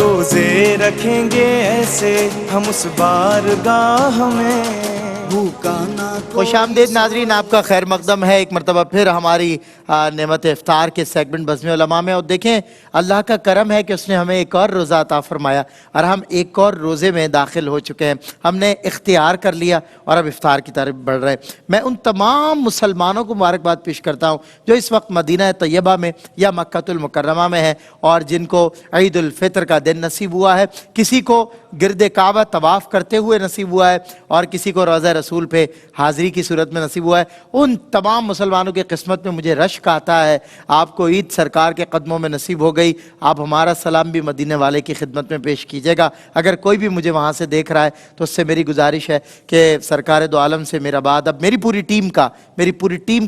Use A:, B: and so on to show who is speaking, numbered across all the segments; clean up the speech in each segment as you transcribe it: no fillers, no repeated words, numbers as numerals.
A: रोजे रखेंगे ऐसे हम उस बारगाह में भूखा ना
B: खुश आमदीद नाजरीन, आपका खैर मकदम है एक मरतबा फिर हमारी नेमत इफ्तार के सेगमेंट बज़्म उलमा में। और देखें अल्लाह का करम है कि उसने हमें एक और रोज़ा अता फरमाया और हम एक और रोज़े में दाखिल हो चुके हैं। हमने इख्तियार कर लिया और अब इफ्तार की तरफ बढ़ रहे हैं। मैं उन तमाम मुसलमानों को मुबारकबाद पेश करता हूँ जो इस वक्त मदीना तैयबा में या मक्कातुल मुकर्रमा में है और जिनको ईद उल फितर का दिन नसीब हुआ है। किसी को गिरद काबा तवाफ़ करते हुए नसीब हुआ है और किसी को रोज़ा रसूल पे हाज़री की सूरत में नसीब हुआ है। उन तमाम मुसलमानों की किस्मत में मुझे रश्क आता है। आपको ईद सरकार के कदमों में नसीब हो गई। आप हमारा सलाम भी मदीने वाले की खिदमत में पेश कीजिएगा। अगर कोई भी मुझे वहाँ से देख रहा है तो उससे मेरी गुजारिश है कि सरकार दो आलम से मेरा बाद अब मेरी पूरी टीम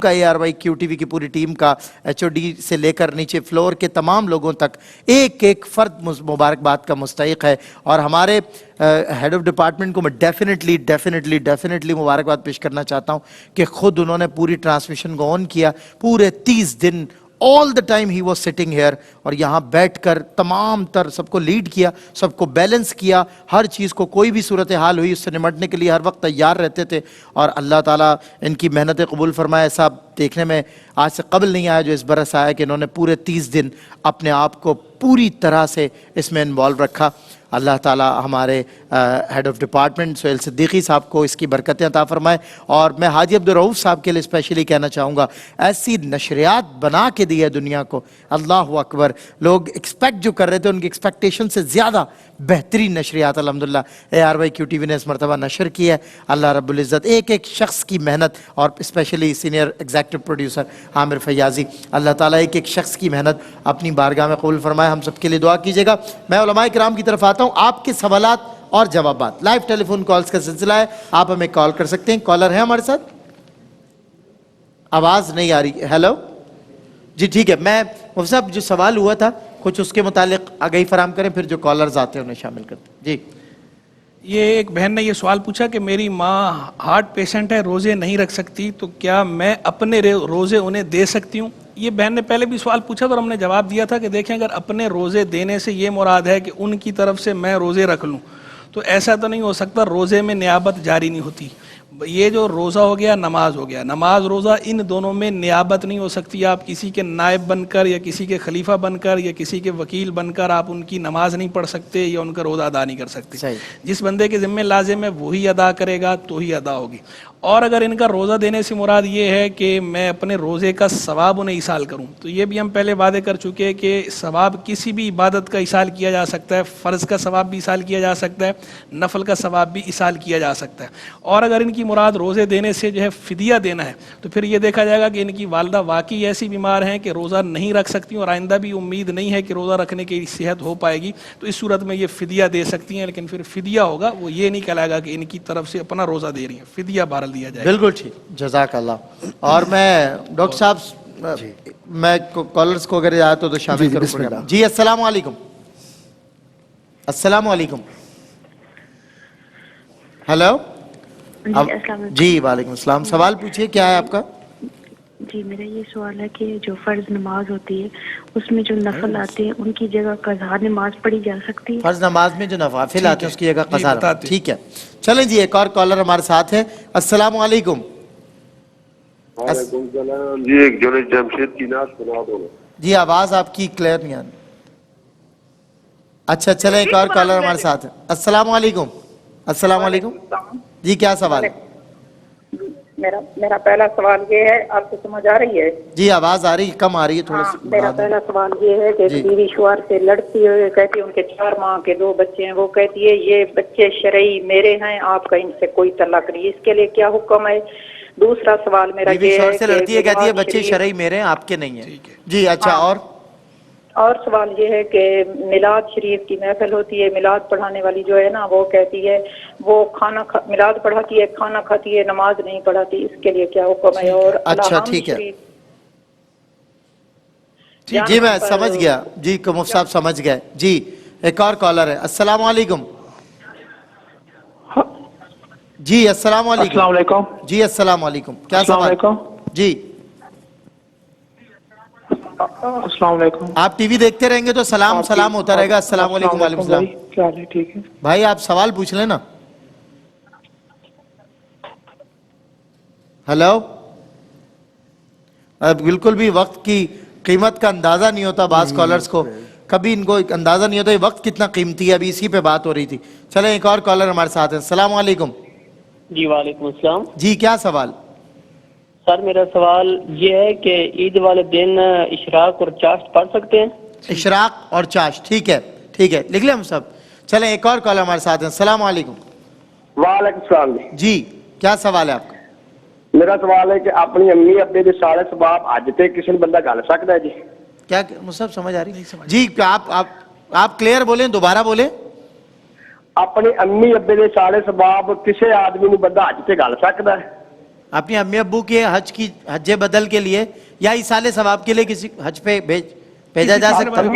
B: का ARYQTV की पूरी टीम का HOD से लेकर नीचे फ्लोर के तमाम लोगों तक एक एक फ़र्द मुबारकबाद का मुस्तहिक है। और हमारे हेड ऑफ डिपार्टमेंट को मैं डेफिनेटली मुबारकबाद पेश करना चाहता हूँ कि खुद उन्होंने पूरी ट्रांसमिशन को ऑन किया। पूरे 30 दिन all the time he was sitting here और यहाँ बैठकर तमाम तर सबको लीड किया, सबको बैलेंस किया। हर चीज़ को कोई भी सूरत हाल हुई उससे निमटने के लिए हर वक्त तैयार रहते थे। और अल्लाह ताला इनकी मेहनत कबूल फरमाए। ऐसा देखने में आज से कबल नहीं आया जो इस बरस आया कि इन्होंने पूरे 30 दिन अपने आप को पूरी तरह से इसमें इन्वॉल्व रखा। अल्लाह ताला हमारे head of department Sohail Siddiqui साहब को इसकी बरकतें अता फरमाए। और मैं हाजी अब्दुल रऊफ साहब के लिए स्पेशली कहना चाहूँगा, ऐसी नशरियात बना के दी है दुनिया को। अल्लाह अकबर, लोग एक्सपेक्ट जो कर रहे थे उनकी एक्सपेक्टेशन से ज़्यादा बेहतरीन नशरियात अल्हम्दुलिल्लाह ARYQTV ने इस मरतबा नशर की है। अल्लाह रब्बुल इज़्ज़त एक एक शख्स की मेहनत और specially senior executive producer Aamir Fayyazi, अल्लाह ताला एक एक शख्स की मेहनत अपनी बारगाह में कबूल फरमाए। हम सब के लिए दुआ कीजिएगा। मैं उलमाए किराम की तरफ आता हूँ। आपके सवालात और जवाबात, लाइव टेलीफोन कॉल्स का सिलसिला है, आप हमें कॉल कर सकते हैं। कॉलर है हमारे साथ, आवाज़ नहीं आ रही। हेलो जी, ठीक है। मैं मुफ्ती साहब जो सवाल हुआ था कुछ उसके मुतालिक आगाही फराम करें, फिर जो कॉलर्स आते हैं उन्हें शामिल करते हैं। जी,
C: ये एक बहन ने ये सवाल पूछा कि मेरी माँ हार्ट पेशेंट है, रोज़े नहीं रख सकती, तो क्या मैं अपने रोज़े उन्हें दे सकती हूँ? ये बहन ने पहले भी सवाल पूछा तो हमने जवाब दिया था कि देखें, अगर अपने रोज़े देने से ये मुराद है कि उनकी तरफ से मैं रोज़े रख लूँ तो ऐसा तो नहीं हो सकता। रोज़े में नियाबत जारी नहीं होती। ये जो रोज़ा हो गया, नमाज हो गया, नमाज रोज़ा इन दोनों में नियाबत नहीं हो सकती। आप किसी के नायब बनकर या किसी के खलीफा बनकर या किसी के वकील बनकर आप उनकी नमाज नहीं पढ़ सकते या उनका रोज़ा अदा नहीं कर सकते। जिस बंदे के ज़िम्मे लाजिम है वही अदा करेगा तो ही अदा होगी। और अगर इनका रोज़ा देने से मुराद ये है कि मैं अपने रोज़े का सवाब उन्हें इसाल करूँ, तो ये भी हम पहले वादे कर चुके हैं कि सवाब किसी भी इबादत का इसाल किया जा सकता है। फ़र्ज़ का सवाब भी इसाल किया जा सकता है, नफल का सवाब भी इसाल किया जा सकता है। और अगर इनकी मुराद रोज़े देने से जो है फ़िदिया देना है तो फिर ये देखा जाएगा कि इनकी वालदा वाकई ऐसी बीमार हैं कि रोज़ा नहीं रख सकती और आइंदा भी उम्मीद नहीं है कि रोज़ा रखने की सेहत हो पाएगी, तो इस सूरत में ये फ़िदिया दे सकती हैं। लेकिन फिर फ़िदिया होगा, वो ये नहीं कहलाएगा कि इनकी तरफ से अपना रोज़ा दे रही है, फ़िदिया बहरहाल दिया जाएगा।
B: बिल्कुल ठीक, जज़ाकल्लाह। और मैं डॉक्टर साहब मैं कॉलर्स को अगर आया तो शामिल करूँ। जी अस्सलाम वालेकुम। अस्सलाम वालेकुम। हेलो जी, वालेकुम अस्सलाम। सवाल पूछिए, क्या है आपका?
D: जी, मेरा ये सवाल है कि जो फ़र्ज नमाज होती है उसमें जो नफल आते हैं उनकी जगह कज़ा नमाज पढ़ी जा सकती है?
B: फर्ज नमाज में जो नवाफिल आते हैं उसकी जगह कज़ा। ठीक है, चलें जी, एक और कॉलर हमारे साथ है। अस्सलाम वालेकुम।
E: वालेकुम सलाम जी, एक जुनैद जमशेद की नात सुना दो
B: जी। आवाज़ आपकी क्लियर नहीं आ रही। अच्छा, चलें एक और कॉलर हमारे साथ है। अस्सलाम वालेकुम। अस्सलाम वालेकुम जी, क्या सवाल है?
F: मेरा पहला सवाल ये है, आपको समझ आ रही है?
B: जी, आवाज आ रही, कम आ रही है थोड़ा सा।
F: मेरा पहला सवाल ये है कि बीवी शुआर से लड़ती है, कहती है उनके 4 माह के 2 बच्चे हैं, वो कहती है ये बच्चे शरई मेरे हैं, आपका इनसे कोई तलाक नहीं, इसके लिए क्या हुक्म है? दूसरा सवाल मेरा ये है
B: से लड़ती है, कहती है बच्चे शरई मेरे हैं, आपके नहीं है। जी, अच्छा।
F: और सवाल ये है कि मिलाद शरीफ की महफिल होती है, मिलाद पढ़ाने वाली जो है ना वो कहती है वो मिलाद पढ़ाती है, खाना खाती है, नमाज नहीं पढ़ाती, इसके लिए क्या हुक्म है? और
B: अच्छा, ठीक है जी, मैं समझ गया जी, मुफ्ती साहब समझ गए जी। एक और कॉलर है। अस्सलाम वालेकुम जी। अस्सलाम वालेकुम जी। अस्सलाम वालेकुम, क्या सवाल? जी
G: अस्सलाम वालेकुम।
B: आप टीवी देखते रहेंगे तो सलाम सलाम होता रहेगा। अस्सलाम वालेकुम। वालेकुम सलाम।
G: क्या हाल है? ठीक है
B: भाई आप सवाल पूछ लेना। हेलो। अब बिल्कुल भी वक्त की कीमत का अंदाजा नहीं होता बास कॉलर्स को, कभी इनको अंदाजा नहीं होता ये वक्त कितना कीमती है। अभी इसी पे बात हो रही थी। चलें एक और कॉलर हमारे साथ है। अस्सलाम वालेकुम।
H: जी वालेकुम अस्सलाम।
B: जी क्या सवाल?
H: सर मेरा सवाल ये है कि ईद वाले दिन इशराक और चाश्त पढ़ सकते हैं?
B: इशराक और चाश, ठीक है ठीक है, लिख लें हम सब। चलें एक और कॉलर हमारे साथ है। अस्सलाम वालेकुम।
E: वालेकुम सलाम जी।
B: जी क्या सवाल है आपका?
E: मेरा सवाल है कि अपनी अम्मी अब्बे दे सारे सबाब अज ते किसी बंदा गल सकता है जी?
B: क्या मुझे समझ आ रही? जी आप क्लियर बोलें, दोबारा बोलें।
E: अपनी अम्मी अब्बे दे सारे सबाब किसी आदमी नूं बंदा अज ते गल सकता है?
B: अपनी अम्मी अब्बू के हज बदल के लिए या इसाले सवाब के लिए किसी हज पे भेजा जा सकता है?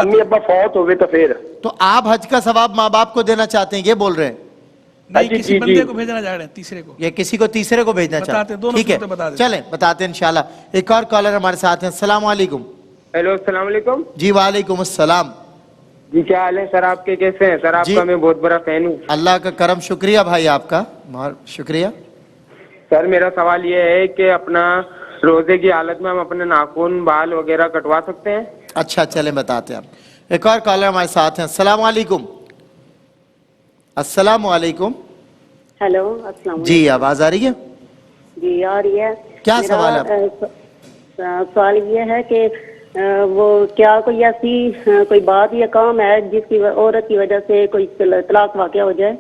E: अम्मी अब्बा फौत हो गए तो फिर
B: तो आप हज का सवाब माँ बाप को देना चाहते हैं, ये बोल रहे हैं?
C: नहीं, किसी बंदे को भेजना जा रहे हैं, तीसरे को।
B: ये किसी को तीसरे को भेजना चाहते हैं, ठीक है चलें बताते हैं इंशाल्लाह। एक और कॉलर हमारे साथ हैं। अस्सलाम वालेकुम।
I: हेलो अस्सलाम वालेकुम।
B: जी वालेकुम अस्सलाम।
I: जी क्या हाल है सर आपके, कैसे हैं सर? आपका मैं बहुत बड़ा फैन हूँ।
B: अल्लाह का करम, शुक्रिया भाई आपका, बहुत शुक्रिया।
I: सर मेरा सवाल ये है कि अपना रोजे की हालत में हम अपने नाखून बाल वगैरह कटवा सकते हैं?
B: अच्छा चलें बताते हैं आप। एक और कॉलर हमारे साथ हैं। अस्सलाम वालेकुम। अस्सलाम वालेकुम।
J: हेलो अस्सलाम।
B: जी आवाज आ रही है?
J: जी आ रही है।
B: क्या सवाल है?
J: सवाल ये है कि वो क्या कोई ऐसी कोई बात या काम है जिसकी औरत की वजह से कोई तलाक वाक़या हो जाए?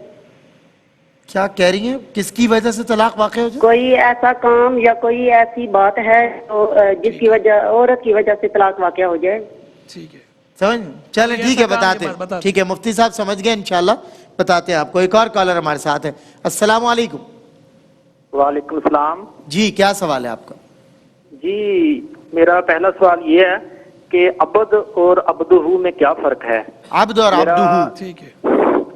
B: क्या कह रही हैं? किसकी वजह से तलाक वाक़या हो जाए?
J: कोई ऐसा काम या कोई ऐसी बात है तो जिसकी वजह औरत की वजह से तलाक वाक़या हो जाए?
C: ठीक है
B: समझ। चलें ठीक है बताते हैं। ठीक है मुफ्ती साहब समझ गए इंशाल्लाह, बताते हैं आपको। एक और कॉलर हमारे साथ है। अस्सलाम वालेकुम।
K: वालेकुम सलाम।
B: जी क्या सवाल है आपका?
K: जी मेरा पहला सवाल ये है कि अबद और अब्दुहू में क्या फर्क है?
B: अब्द और अब्दुहू,
C: ठीक है।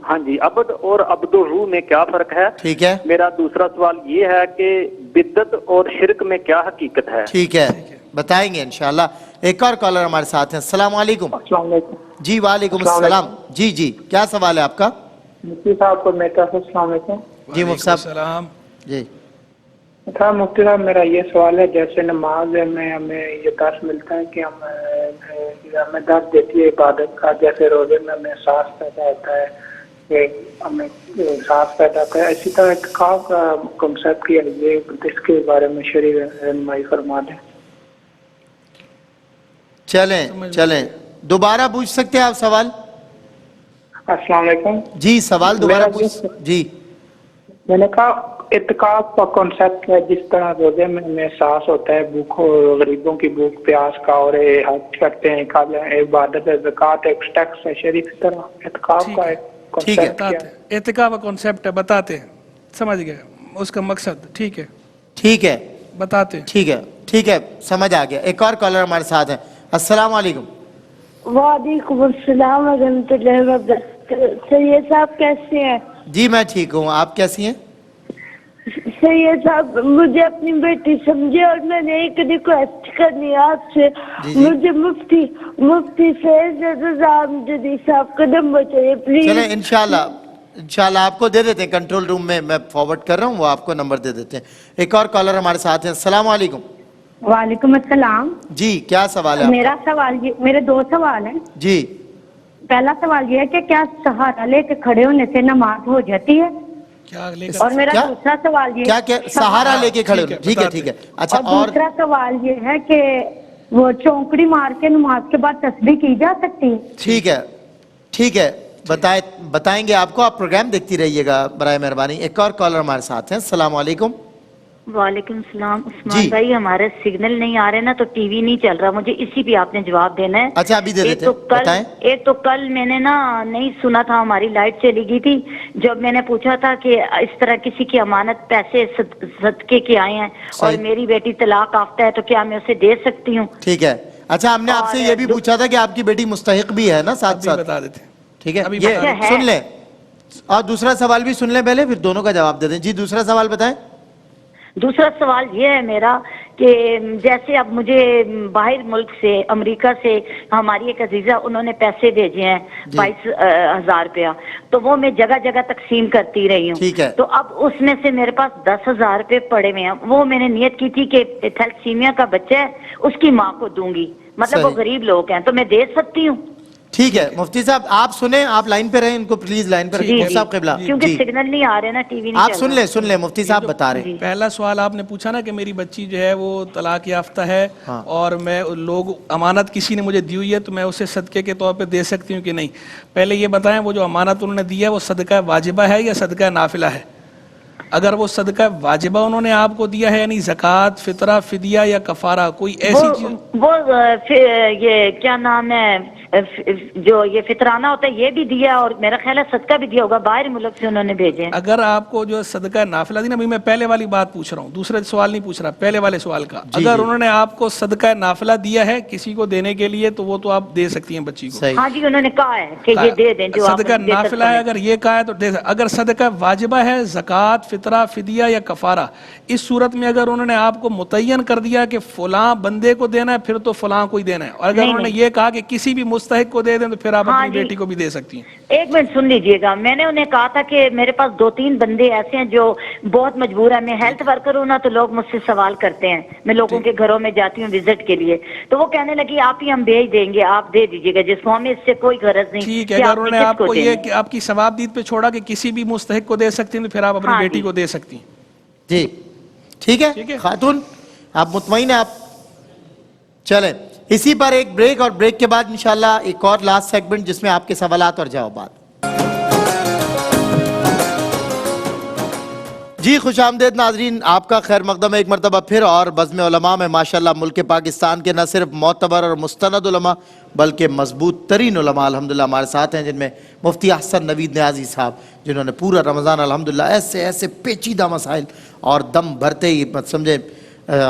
K: हाँ जी, अबद और अब्दुहू में क्या फर्क है?
B: ठीक है।
K: मेरा दूसरा सवाल ये है कि बिद्दत और शिरक में क्या हकीकत है?
B: ठीक है बताएंगे इंशाल्लाह। एक और कॉलर हमारे साथ हैं। अस्सलाम वालेकुम। जी वालेकुम अस्सलाम। जी जी क्या सवाल है आपका?
G: मुफ्ती साहब को मेरी तरफ से अस्सलाम वालेकुम।
B: जी मुफ्ती साहब। जी
G: मुफ्ती साहब मेरा ये सवाल है, जैसे नमाज में हमें ये दर्श मिलता है कि हमें दर्श देती है इबादत का, जैसे रोजे में हमें एहसास पैदा होता है कि हमें एहसास पैदा होता है, इसी तरह इत्काफ का कॉन्सेप्ट किया ये, इसके बारे में शरीय रहनुमाई फरमा दें।
B: चलें चलें दोबारा पूछ सकते हैं आप सवाल?
G: अस्सलाम वालेकुम।
B: जी सवाल दोबारा पूछ। जी
G: मैंने कहा इत्काफ का कॉन्सेप्ट है, जिस तरह रोजे में हमें एहसास होता है भूख, गरीबों की भूख प्यास का, और हज करते हैं, इबादत है, ज़कात है, टैक्स है, शरीफ तरह इत्काफ का एक
B: ठीक है
C: बताते। इत्काफ का कॉन्सेप्ट है, बताते हैं। समझ गए उसका मकसद? ठीक है
B: ठीक है
C: बताते।
B: ठीक है समझ आ गया। एक और कॉलर हमारे साथ है। अस्सलाम वालेकुम।
L: वालेकुम अस्सलाम वरहमतुल्लाहि वबरकातुहू। सैयद साहब कैसे हैं?
B: जी मैं ठीक हूँ, आप कैसी हैं?
L: सैयद साहब मुझे अपनी बेटी समझे और मैंने एक रिक्वेस्ट करनी है आपसे। मुझे मुफ्ती फैज रज़ा अहमदी साहब का नंबर चाहिए प्लीज।
B: चलें इंशाल्लाह आपको दे देते हैं, कंट्रोल रूम में मैं फॉरवर्ड कर रहा हूँ, वो आपको नंबर दे देते हैं। एक और कॉलर हमारे साथ हैं। अस्सलाम वालेकुम।
M: वालेकुम अस्सलाम।
B: जी क्या सवाल है?
M: मेरे दो सवाल हैं।
B: जी
M: पहला सवाल ये है कि क्या सहारा लेके खड़े होने से नमाज हो जाती है? और मेरा दूसरा सवाल ये
B: क्या सहारा लेके खड़े होने? ठीक है अच्छा। और
M: दूसरा सवाल ये है कि वो चौंकड़ी मार के नमाज के बाद तस्बीह की जा सकती है?
B: ठीक है बताएंगे आपको, आप प्रोग्राम देखती रहिएगा बराए मेहरबानी। एक और कॉलर हमारे साथ हैं। अस्सलाम वालेकुम।
N: वालेकुम सलाम। उस्मान भाई हमारे सिग्नल नहीं आ रहे ना, तो टीवी नहीं चल रहा, मुझे इसी पे आपने जवाब देना है।
B: अच्छा अभी दे देते हैं।
N: एक तो कल मैंने ना नहीं सुना था, हमारी लाइट चली गई थी, जब मैंने पूछा था कि इस तरह किसी की अमानत पैसे सदके के आए हैं और मेरी बेटी तलाक याफ्ता है, तो क्या मैं उसे दे सकती हूँ?
B: ठीक है अच्छा। हमने आपसे ये भी पूछा था कि आपकी बेटी मुस्तहिक भी है ना, साथ साथ बता देते। ठीक है ये सुन लें और दूसरा सवाल भी सुन लें पहले, फिर दोनों का जवाब दे दें। जी दूसरा सवाल बताएं।
N: दूसरा सवाल ये है मेरा کہ جیسے اب مجھے باہر ملک سے امریکہ سے ہماری ایک عزیزہ انہوں نے پیسے بھیجے ہیں 22,000 روپیہ، تو وہ میں جگہ جگہ تقسیم کرتی رہی ہوں، تو اب اس میں سے میرے پاس 10,000 روپے پڑے ہوئے ہیں، وہ میں نے نیت کی تھی کہ تھیلسیمیا کا بچہ ہے اس کی ماں کو دوں گی، مطلب وہ غریب لوگ ہیں تو میں دے سکتی ہوں؟
B: ٹھیک ہے مفتی صاحب آپ سنیں، آپ لائن پہ رہیں، ان کو پلیز لائن پہ رکھیں صاحب قبلہ،
N: کیونکہ سگنل نہیں آ رہے نا، ٹی وی نہیں
B: آپ سن لیں مفتی صاحب بتا رہے ہیں۔
C: پہلا سوال آپ نے پوچھا نا کہ میری بچی جو ہے وہ طلاق یافتہ ہے اور میں لوگ امانت کسی نے مجھے دی ہوئی ہے تو میں اسے صدقے کے طور پہ دے سکتی ہوں کہ نہیں؟ پہلے یہ بتائیں وہ جو امانت انہوں نے دی ہے وہ صدقہ واجبہ ہے یا صدقہ نافلہ ہے؟ اگر وہ صدقہ واجبہ انہوں نے آپ کو دیا ہے یعنی زکوٰۃ، فطرہ، فدیہ یا کفارہ، کوئی ایسی چیز،
N: وہ یہ کیا نام ہے جو یہ فطرانہ ہوتا ہے یہ بھی دیا اور میرا خیال ہے صدقہ بھی دیا ہوگا، باہر ملک سے انہوں نے بھیجے ہیں۔
C: اگر آپ کو جو صدقہ نافلہ دی نا، میں پہلے والی بات پوچھ رہا ہوں، دوسرے سوال نہیں پوچھ رہا، پہلے والے سوال کا، اگر انہوں نے آپ کو صدقہ نافلہ دیا ہے کسی کو دینے کے لیے تو وہ تو آپ دے سکتی ہیں بچی کو۔
N: ہاں جی انہوں نے کہا ہے کہ یہ دے دیں جو
C: صدقہ نافلہ ہے، اگر یہ کہا ہے تو دے سکتے۔ اگر صدقہ واجبہ ہے، زکوٰۃ، فطرہ، فدیہ یا کفارہ، اس صورت میں اگر انہوں نے آپ کو متعین کر دیا کہ فلاں بندے کو دینا ہے پھر تو فلاں کو ہی دینا ہے، اور اگر انہوں نے یہ کہا کہ کسی بھی مستحق کو دے دیں تو پھر آپ اپنی بیٹی کو بھی دے سکتی ہیں۔
N: ایک منٹ سن لیجئے گا، میں نے انہیں کہا تھا کہ میرے پاس 2-3 بندے ایسے ہیں جو بہت مجبور ہیں، میں ہیلتھ ورکر ہوں نا تو لوگ مجھ سے سوال کرتے ہیں، میں لوگوں کے گھروں میں جاتی ہوں وزٹ کے لیے، تو وہ کہنے لگی آپ ہی ہم بھیج دیں گے، آپ دے دیجئے گا جس کو، ہمیں اس سے کوئی غرض نہیں۔
C: ٹھیک ہے، اگر انہوں نے آپ کو یہ کہ آپ کی ثوابدید پہ چھوڑا کہ کسی بھی مستحق کو دے سکتی ہیں تو پھر آپ اپنی بیٹی کو دے سکتی ہیں۔
B: جی ٹھیک ہے خاتون، آپ مطمئن ہیں؟ آپ چلیں اسی پر ایک بریک، اور بریک کے بعد انشاءاللہ ایک اور لاسٹ سیگمنٹ جس میں آپ کے سوالات اور جوابات۔ جی خوش آمدید ناظرین، آپ کا خیر مقدم ہے ایک مرتبہ پھر، اور بزم علماء میں ماشاءاللہ ملک پاکستان کے نہ صرف معتبر اور مستند علماء بلکہ مضبوط ترین علماء الحمدللہ ہمارے ساتھ ہیں، جن میں مفتی احسن نوید نیازی صاحب، جنہوں نے پورا رمضان الحمدللہ ایسے پیچیدہ مسائل اور دم بھرتے ہی مت سمجھے،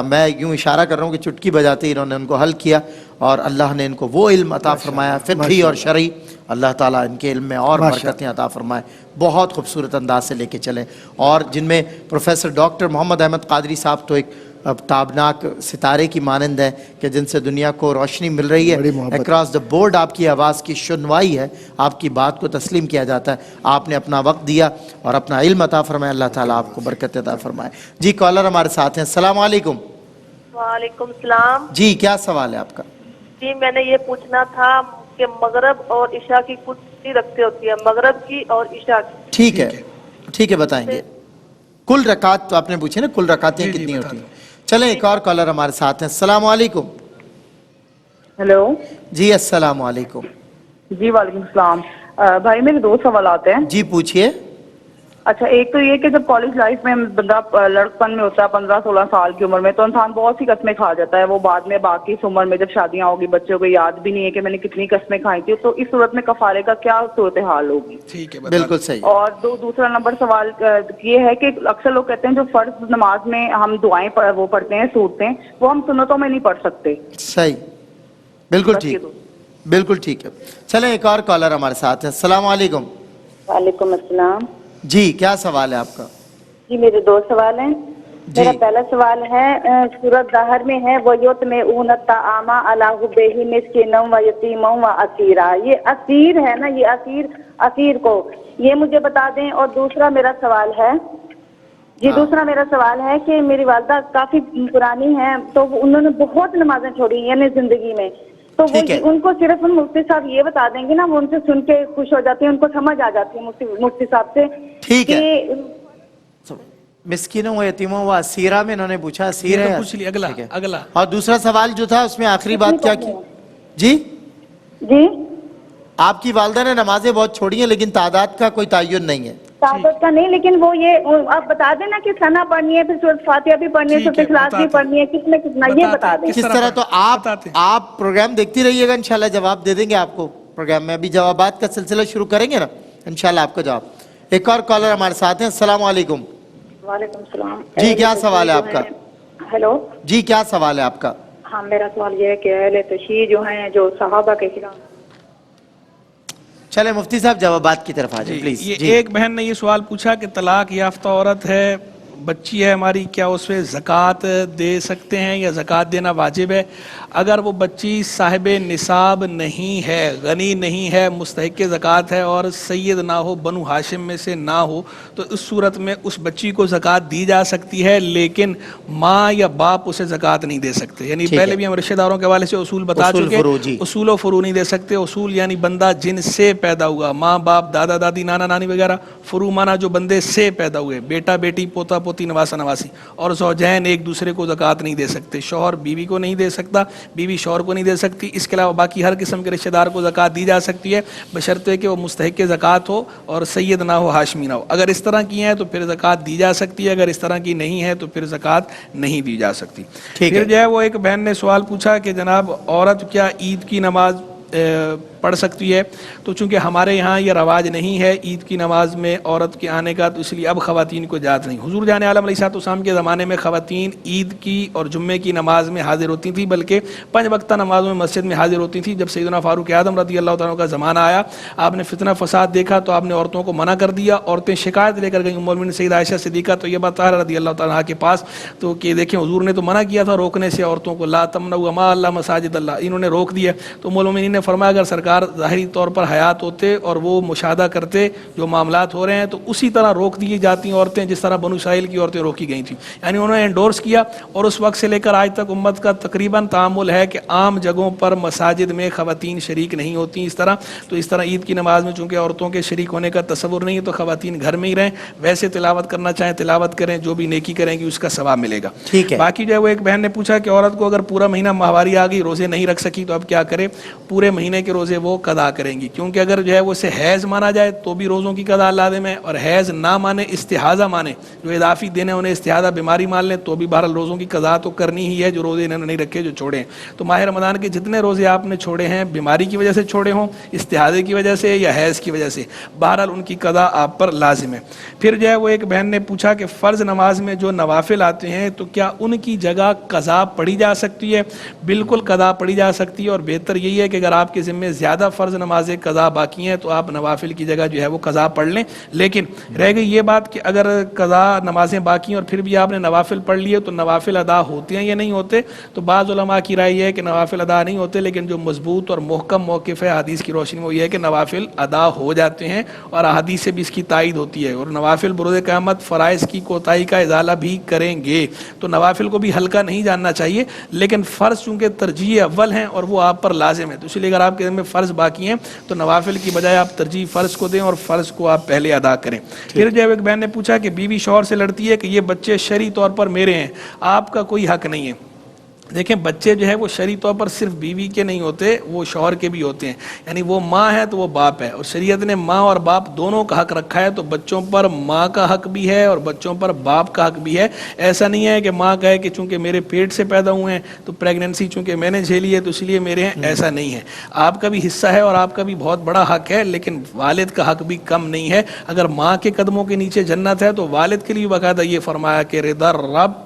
B: میں یوں اشارہ کر رہا ہوں کہ چٹکی بجاتے ہی انہوں نے ان کو حل کیا، اور اللہ نے ان کو وہ علم عطا فرمایا فقہی اور شرعی، اللہ تعالیٰ ان کے علم میں اور برکتیں عطا فرمائے، بہت خوبصورت انداز سے لے کے چلیں، اور جن میں پروفیسر ڈاکٹر محمد احمد قادری صاحب تو ایک تابناک ستارے کی مانند ہیں کہ جن سے دنیا کو روشنی مل رہی ہے، اکراس دا بورڈ آپ کی آواز کی شنوائی ہے، آپ کی بات کو تسلیم کیا جاتا ہے، آپ نے اپنا وقت دیا اور اپنا علم عطا فرمائے، اللہ تعالیٰ آپ کو برکت عطا فرمائے۔ جی کالر ہمارے ساتھ ہیں، السلام علیکم۔
O: وعلیکم السلام۔
B: جی کیا سوال ہے آپ کا؟
O: جی میں نے یہ پوچھنا تھا کہ مغرب اور عشاء کی کتنی رکعتیں ہوتی ہیں، مغرب کی اور عشاء کی؟
B: ٹھیک ہے بتائیں گے۔ کل رکعت تو آپ نے پوچھے نا، کل رکعتیں کتنی ہوتی ہیں؟ چلیں ایک اور کالر ہمارے ساتھ ہیں، السلام علیکم۔
P: ہیلو
B: جی السلام علیکم۔
P: جی وعلیکم السلام۔ بھائی میرے 2 سوالات ہیں۔
B: جی پوچھئے۔
P: اچھا ایک تو یہ کہ جب کالج لائف میں بندہ لڑکپن میں ہوتا ہے 15-16 سال کی عمر میں، تو انسان بہت سی قسمیں کھا جاتا ہے، وہ بعد میں باقی اس عمر میں جب شادیاں ہوگی بچوں کو یاد بھی نہیں ہے کہ میں نے کتنی قسمیں کھائی تھی، تو اس صورت میں کفارے کا کیا صورتحال ہوگی؟
C: ٹھیک ہے
B: بالکل صحیح۔
P: اور دوسرا نمبر سوال یہ ہے کہ اکثر لوگ کہتے ہیں جو فرض نماز میں ہم دعائیں وہ پڑھتے ہیں سورتیں، وہ ہم سنتوں میں نہیں پڑھ سکتے۔
B: صحیح، بالکل ٹھیک، بالکل ٹھیک ہے۔ چلیں ایک اور کالر ہمارے ساتھ ہیں، السلام علیکم۔
Q: وعلیکم السلام۔
B: جی کیا سوال ہے آپ کا؟
Q: جی میرے 2 سوال ہیں۔ میرا پہلا سوال ہے سورۃ ظاہر میں ہے وَيُطْعِمُونَ الطَّعَامَ عَلَىٰ حُبِّهِ مِسْكِینًا وَیتیمًا وَاسیرًا، یہ اسیر ہے نا، یہ اسیر کو یہ مجھے بتا دیں۔ اور دوسرا میرا سوال ہے دوسرا میرا سوال ہے کہ میری والدہ کافی پرانی ہیں، تو انہوں نے بہت نمازیں چھوڑی یعنی زندگی میں، تو وہ ان کو صرف مفتی صاحب یہ بتا دیں گے نا، وہ ان سے سن کے خوش ہو جاتے ہیں، ان کو سمجھ آ جاتی ہے مفتی صاحب سے۔
B: ٹھیک ہے، مسکینوں و یتیموں و اسیرہ میں انہوں نے پوچھا، اسیر ہے،
C: پوچھ لی اگلا۔
B: اور دوسرا سوال جو تھا اس میں آخری بات کیا کی؟
Q: جی
B: آپ کی والدہ نے نمازیں بہت چھوڑی ہیں لیکن تعداد کا کوئی تعین نہیں ہے۔
Q: تعداد کا نہیں، لیکن وہ یہ آپ بتا دیں نا کہ ثنا پڑھنی ہے، پھر سورۃ فاتحہ بھی پڑھنی ہے، سورۃ اخلاص بھی پڑھنی ہے، کتنا یہ بتا دیں۔
B: کس طرح؟ تو آپ پروگرام دیکھتی رہیے گا، انشاءاللہ جواب دے دیں گے آپ کو پروگرام میں، ابھی جوابات کا سلسلہ شروع کریں گے نا انشاءاللہ آپ کا جواب۔ ایک اور کالر ہمارے ساتھ ہیں، السلام علیکم۔
F: وعلیکم السلام۔
B: جی کیا سوال ہے آپ کا؟
F: ہیلو
B: جی کیا سوال ہے آپ کا؟
F: ہاں میرا سوال یہ ہے کہ اہل تشیع جو ہیں جو صحابہ کے خلاف،
B: چلے مفتی صاحب جوابات کی طرف آ جائیں پلیز۔
C: ایک بہن نے یہ سوال پوچھا کہ طلاق یافتہ عورت ہے، बच्ची है हमारी, क्या उस पर ज़कात दे सकते हैं या ज़कात देना वाजिब है? अगर वो बच्ची साहिब निसाब नहीं है, गनी नहीं है, मुस्तहिक ज़कात है और सैयद ना हो, बनु हाशिम में से ना हो, तो इस सूरत में उस बच्ची को ज़कात दी जा सकती है, लेकिन माँ या बाप उसे ज़कात नहीं दे सकते। यानी पहले भी हम रिश्तेदारों के हवाले से उसूल बता चुके, उसूल और फुरू नहीं दे सकते। उसूल यानी बंदा जिनसे पैदा हुआ, माँ बाप दादा दादी नाना नानी वगैरह। फुरू माना जो बंदे से पैदा हुए, बेटा बेटी पोता पोती नवासा नवासी। और ज़ौजैन एक दूसरे को ज़कात नहीं दे सकते, शौहर बीवी को नहीं दे सकता, बीवी शौहर को नहीं दे सकती। इसके अलावा बाकी हर किस्म के रिश्तेदार को ज़कात दी जा सकती है, बशर्ते कि वो मुस्तहिक ज़कात हो और सैयद ना हो, हाशमी ना हो। अगर इस तरह की हैं तो फिर ज़कात दी जा सकती है, अगर इस तरह की नहीं है तो फिर ज़कात नहीं दी जा सकती। फिर जो है वो एक बहन ने सवाल पूछा कि जनाब औरत क्या ईद की नमाज पढ़ सकती है? तो चूंकि हमारे यहाँ ये रवाज नहीं है ईद की नमाज में औरत के आने का, तो इसलिए अब ख़वातीन को इजाज़त नहीं। हुज़ूर जान आलम अलैहिस्सलाम के ज़माने में ख़वातीन ईद की और जुम्मे की नमाज में हाजिर होती थी, बल्कि 5 वक्ता नमाज़ों में मस्जिद में हाजिर होती थी। जब सैयदना फ़ारूक आज़म रज़ी अल्लाह तआला का ज़माना आया, आपने फितना फसाद देखा तो आपने औरतों को मना कर दिया। औरतें शिकायत लेकर गई उम्मुल मोमिनीन सैयदा आयशा सिद्दीक़ा तय्यबा ताहिरा रज़ी अल्लाह तआला के पास, तो कि देखें हुज़ूर ने तो मना किया था रोकने से औरतों को, ला तमनऊ मा अल्लाह मसाजिद अल्लाह, इन्होंने रोक दिया। तो उम्मुल मोमिनीन ने फरमाया अगर सरकार ज़ाहिरी तौर पर हयात होते और वो मुशाहदा करते जो मामलात हो रहे हैं, तो उसी तरह रोक दी जाती औरतें जिस तरह बनु इसराइल की औरतें रोकी गई थी। यानी उन्होंने एंडोर्स किया और उस वक्त से लेकर आज तक उम्मत का तकरीबन तामुल है कि आम जगहों पर मसाजिद में ख़वातीन शरीक नहीं होती इस तरह। तो इस तरह ईद की नमाज में चूँकि औरतों के शरीक होने का तसव्वुर नहीं है, तो ख़वातीन घर में ही रहें, वैसे तिलावत करना चाहें तिलावत करें, जो भी नेकी करेंगी उसका सवाब मिलेगा।
B: ठीक है।
C: बाकी जो है वो एक बहन ने पूछा कि औरत को अगर पूरा महीना माहवारी आ गई, रोज़े नहीं रख सकी, तो अब क्या करे? पूरे महीने के रोज़े वो कदा करेंगी, क्योंकि अगर जो है वो उसे हैज़ माना जाए तो भी रोज़ों की कदा लाज़िम है, और हैज़ ना माने, इस्तिहाज़ा माने, जो इदाफ़ी दिन है उन्हें इस्तिहाज़ा बीमारी मान लें, तो भी बहरहाल रोज़ों की कदा तो करनी ही है, जो रोज़े इन्होंने नहीं रखे, जो छोड़े हैं। तो माह रमज़ान के जितने रोज़े आपने छोड़े हैं, बीमारी की वजह से छोड़े हों, इस्तिहाज़े की वजह से या हैज़ की वजह से, बहरहाल उनकी कदा आप पर लाजिम है। फिर जो है वो एक बहन ने पूछा कि फ़र्ज़ नमाज में जो नवाफिल आते हैं तो क्या उनकी जगह कज़ा पढ़ी जा सकती है? बिल्कुल कज़ा पढ़ी जा सकती है, और बेहतर यही है कि अगर आपके ज़िम्मे ज़्यादा फ़र्ज़ नमाज़ें कज़ा बाकी हैं तो आप नवाफिल की जगह जो है वो कज़ा पढ़ लें। लेकिन रह गई ये बात कि अगर कज़ा नमाज़ें बाकी हैं और फिर भी आपने नवाफिल पढ़ लिए, तो नवाफिल अदा होते हैं या नहीं होते? तो बाज़ उलमा की राय है कि नवाफिल अदा नहीं होते, लेकिन जो मजबूत और मुहकम मौक़िफ़ है हदीस की रोशनी में वो ये है कि नवाफिल अदा हो जाते हैं, और हदीस से भी इसकी तायद होती है। और नवाफिल बरोज़ क़यामत फ़राइज़ की कोताही का इज़ाला भी करेंगे। तो नवाफिल को भी हल्का नहीं जानना चाहिए, लेकिन फ़र्ज़ चूँकि तरजीह अव्वल हैं और वो आप पर लाजिम है, तो इसलिए अगर आपके में फ़र्ज़ बाकी हैं तो नवाफिल की बजाय आप तरजीह फ़र्ज़ को दें और फ़र्ज़ को आप पहले अदा करें। फिर जब एक बहन ने पूछा कि बीवी शौहर से लड़ती है कि ये बच्चे शरई तौर पर मेरे हैं, आपका कोई हक़ नहीं है। देखें बच्चे जो है वो शरई तौर पर सिर्फ बीवी के नहीं होते, वो शौहर के भी होते हैं। यानी वो माँ है तो वो बाप है, और शरीयत ने माँ और बाप दोनों का हक रखा है। तो बच्चों पर माँ का हक भी है और बच्चों पर बाप का हक भी है। ऐसा नहीं है कि माँ कहे कि चूंकि मेरे पेट से पैदा हुए हैं तो प्रेगनेंसी चूंकि मैंने झेली है तो इसलिए मेरे हैं, ऐसा नहीं है। आपका भी हिस्सा है और आपका भी बहुत बड़ा हक है, लेकिन वालिद का हक भी कम नहीं है। अगर माँ के कदमों के नीचे जन्नत है तो वालिद के लिए बाकायदा ये फरमाया कि रिदल रब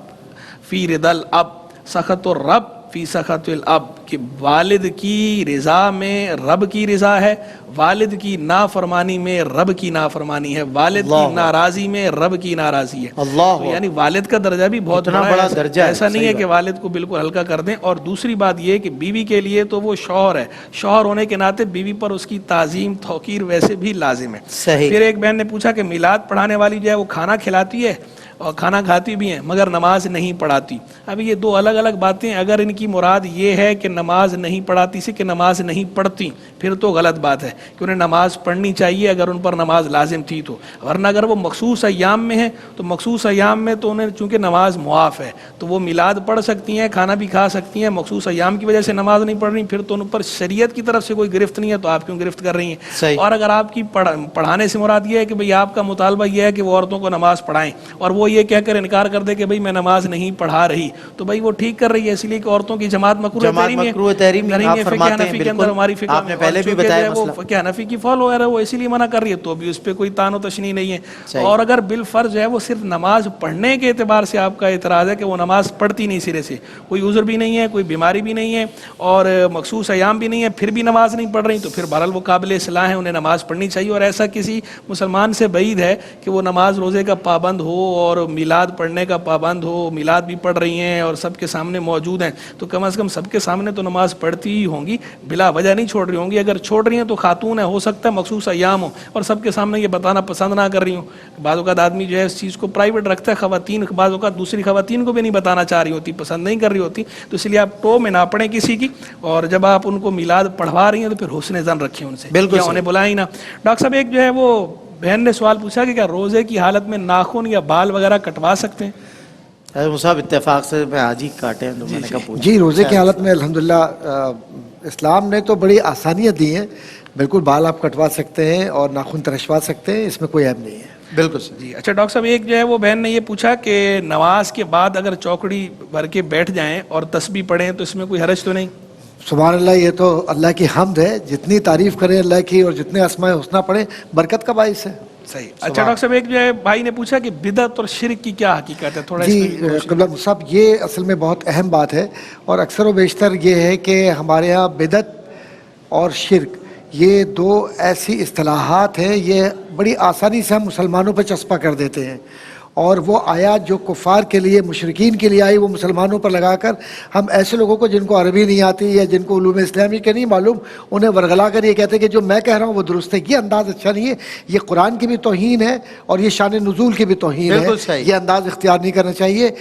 C: फी रिदल अब, सखत रब फी सखतिल अब, कि वालिद की रिज़ा में रब की रिज़ा है, वालिद की नाफरमानी में रब की नाफरमानी है, वालिद की नाराज़ी में रब की नाराज़ी है। तो यानी वालिद का दर्जा भी बहुत बड़ा दर्जा है। ऐसा नहीं है कि वालिद को बिल्कुल हल्का कर दें। और दूसरी बात यह कि बीवी के लिए तो वो शौहर है, शौहर होने के नाते बीवी पर उसकी ताज़ीम तौकीर वैसे भी लाजिम है। फिर एक बहन ने पूछा कि मिलाद पढ़ाने वाली जो है वो खाना खिलाती है और खाना खाती भी हैं मगर नमाज नहीं पढ़ाती। अभी ये दो अलग अलग बातें। अगर इनकी मुराद ये है कि नमाज नहीं पढ़ाती से कि नमाज नहीं पढ़ती, फिर तो गलत बात है कि उन्हें नमाज पढ़नी चाहिए अगर उन पर नमाज लाजिम थी तो। वरना अगर वो मखसूस अय्याम में है तो मखसूस अय्याम में तो उन्हें चूँकि नमाज मुआफ़ है तो वो मिलाद पढ़ सकती हैं, खाना भी खा सकती हैं। मखसूस अय्याम की वजह से नमाज नहीं पढ़ रही, फिर तो उन पर शरीयत की तरफ से कोई गिरफ्त नहीं है, तो आप क्यों गिरफ्त कर रही हैं? और अगर आपकी पढ़ाने से मुराद ये है कि भाई आपका मुतालबा ये है कि वो औरतों को नमाज पढ़ाएं और वो ये कहकर इनकार कर दे कि भाई मैं नमाज नहीं पढ़ा रही, तो भाई वो ठीक कर रही है, इसलिए कि औरतों की जमात मकरूह है।
B: मकरूह तहरीमी आप फरमाते हैं, बिल्कुल आपने पहले भी बताया मसला।
C: वो हनफी की फॉलो है वो इसीलिए मना कर रही है, तो अभी उस पर कोई तानो तशनी नहीं है। और अगर बिल फर्ज है वो सिर्फ नमाज पढ़ने के एतबार से आपका एतराज़ है कि वो नमाज पढ़ती नहीं सिरे से, कोई उज़्र भी नहीं है, कोई बीमारी भी नहीं है और मखसूस अयाम भी नहीं है, फिर भी नमाज नहीं पढ़ रही, तो फिर बहरहाल वो काबिल इस्लाह है, उन्हें नमाज पढ़नी चाहिए। और ऐसा किसी मुसलमान से बईद है कि वो नमाज रोज़े का पाबंद हो और मिलाद पढ़ने का पाबंद हो, मिलाद भी पढ़ रही हैं और सबके सामने मौजूद हैं, तो कम अज़ कम सबके सामने तो नमाज पढ़ती ही होंगी, बिला वजह नहीं छोड़ रही होंगी। अगर छोड़ रही हैं तो खातून है, हो सकता है मखसूस अयाम हो और सबके सामने ये बताना पसंद ना कर रही हूँ। बाज़ औक़ात आदमी जो है इस चीज़ को प्राइवेट रखता है, ख़वातीन बाज़ औक़ात दूसरी ख़वातीन को भी नहीं बताना चाह रही होती, पसंद नहीं कर रही होती, तो इसलिए आप टो में ना पढ़ें किसी की। और जब आप उनको मिलाद पढ़वा रही हैं तो फिर हुस्न ज़न रखें उनसे, बिल्कुल उन्हें बुलाएं ही ना। डॉक्टर साहब एक जो है वो बहन ने सवाल पूछा कि क्या रोज़े की हालत में नाखून या बाल वगैरह कटवा सकते हैं?
B: मुसाब इत्तेफाक से मैं आज ही काटे हैं, तो मैंने कहा पूछा।
R: जी, रोज़े की हालत में अल्हम्दुलिल्लाह इस्लाम ने तो बड़ी आसानियाँ दी हैं, बिल्कुल बाल आप कटवा सकते हैं और नाखून तरशवा सकते हैं, इसमें कोई ऐब नहीं है।
B: बिल्कुल
C: जी। अच्छा डॉक्टर साहब एक जो है वो बहन ने ये पूछा कि नमाज के बाद अगर चौकड़ी भर के बैठ जाएं और तस्बीह पढ़ें तो इसमें कोई हरज तो नहीं?
R: सुभान अल्लाह, ये तो अल्लाह की हम्द है, जितनी तारीफ़ करें अल्लाह की और जितने अस्माए हुस्ना पढ़ें बरकत का बाइस है।
C: सही। अच्छा डॉक्टर साहब एक जो है भाई ने पूछा कि बिदअत और शिर्क की क्या हकीकत है, थोड़ा
R: जी कबला साहब, ये असल में बहुत अहम बात है और अक्सर व बेशतर ये है कि हमारे यहाँ बिदअत और शिर्क ये दो ऐसी इस्तिलाहात हैं, ये बड़ी आसानी से हम मुसलमानों पर चस्पा कर देते हैं और वो आयात जो कुफ़ार के लिए मुशरिकीन के लिए आई वो मुसलमानों पर लगाकर हम ऐसे लोगों को जिनको अरबी नहीं आती या जिनको उलूम इस्लामी के नहीं मालूम उन्हें वरगला कर ये कहते हैं कि जो मैं कह रहा हूँ वो दुरुस्त है। ये अंदाज़ अच्छा नहीं है, ये कुरान की भी तौहीन है और ये शान नुज़ूल की भी तौहीन है, ये अंदाज़ इख्तियार नहीं करना चाहिए।